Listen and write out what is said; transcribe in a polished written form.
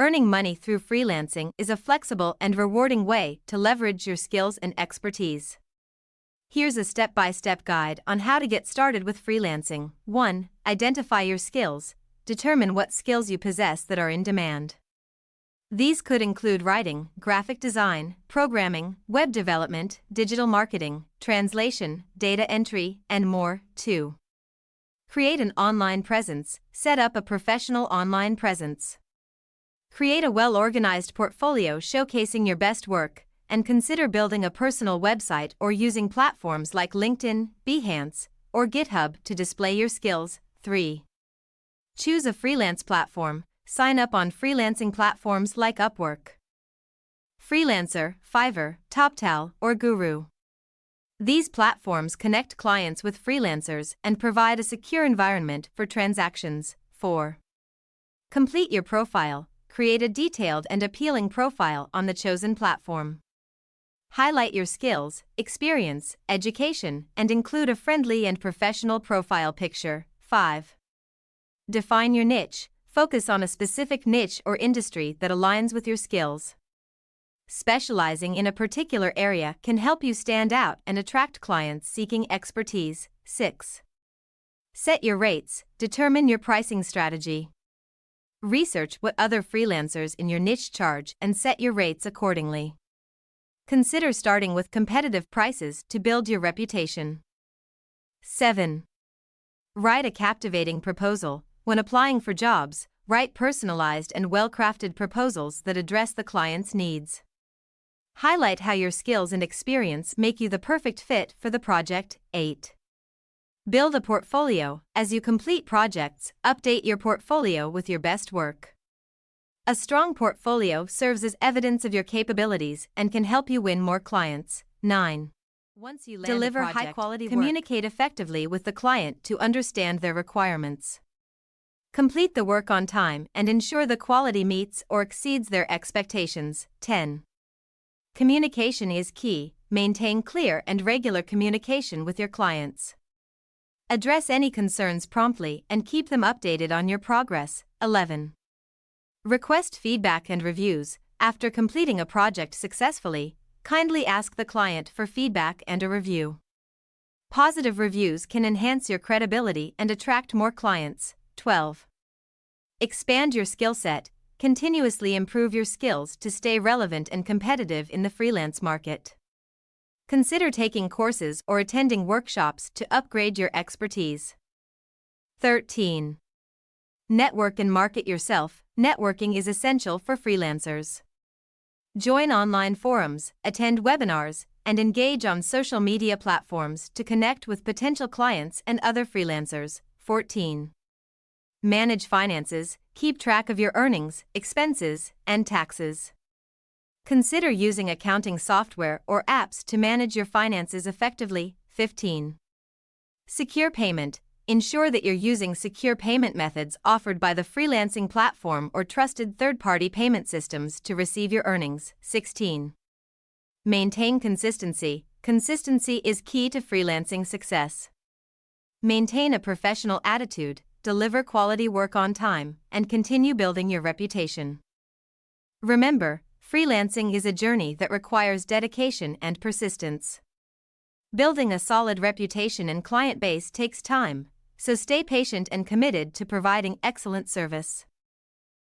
Earning money through freelancing is a flexible and rewarding way to leverage your skills and expertise. Here's a step-by-step guide on how to get started with freelancing. 1. Identify your skills. Determine what skills you possess that are in demand. These could include writing, graphic design, programming, web development, digital marketing, translation, data entry, and more. 2. Create an online presence. Set up a professional online presence. Create a well-organized portfolio showcasing your best work, and consider building a personal website or using platforms like LinkedIn, Behance, or GitHub to display your skills. 3. Choose a freelance platform. Sign up on freelancing platforms like Upwork, Freelancer, Fiverr, TopTal, or Guru. These platforms connect clients with freelancers and provide a secure environment for transactions. 4. Complete your profile. Create a detailed and appealing profile on the chosen platform. Highlight your skills, experience, education, and include a friendly and professional profile picture. 5. Define your niche. Focus on a specific niche or industry that aligns with your skills. Specializing in a particular area can help you stand out and attract clients seeking expertise. 6. Set your rates. Determine your pricing strategy. Research what other freelancers in your niche charge and set your rates accordingly. Consider starting with competitive prices to build your reputation. 7. Write a captivating proposal. When applying for jobs, write personalized and well-crafted proposals that address the client's needs. Highlight how your skills and experience make you the perfect fit for the project. 8. Build a portfolio. As you complete projects, update your portfolio with your best work. A strong portfolio serves as evidence of your capabilities and can help you win more clients. 9. Once you deliver high-quality work, communicate effectively with the client to understand their requirements. Complete the work on time and ensure the quality meets or exceeds their expectations. 10. Communication is key. Maintain clear and regular communication with your clients. Address any concerns promptly and keep them updated on your progress. 11. Request feedback and reviews. After completing a project successfully, kindly ask the client for feedback and a review. Positive reviews can enhance your credibility and attract more clients. 12. Expand your skill set. Continuously improve your skills to stay relevant and competitive in the freelance market. Consider taking courses or attending workshops to upgrade your expertise. 13. Network and market yourself. Networking is essential for freelancers. Join online forums, attend webinars, and engage on social media platforms to connect with potential clients and other freelancers. 14. Manage finances. Keep track of your earnings, expenses, and taxes. Consider using accounting software or apps to manage your finances effectively. 15. Secure payment. Ensure that you're using secure payment methods offered by the freelancing platform or trusted third-party payment systems to receive your earnings. 16. Maintain consistency. Consistency is key to freelancing success. Maintain a professional attitude, deliver quality work on time, and continue building your reputation. Remember, freelancing is a journey that requires dedication and persistence. Building a solid reputation and client base takes time, so stay patient and committed to providing excellent service.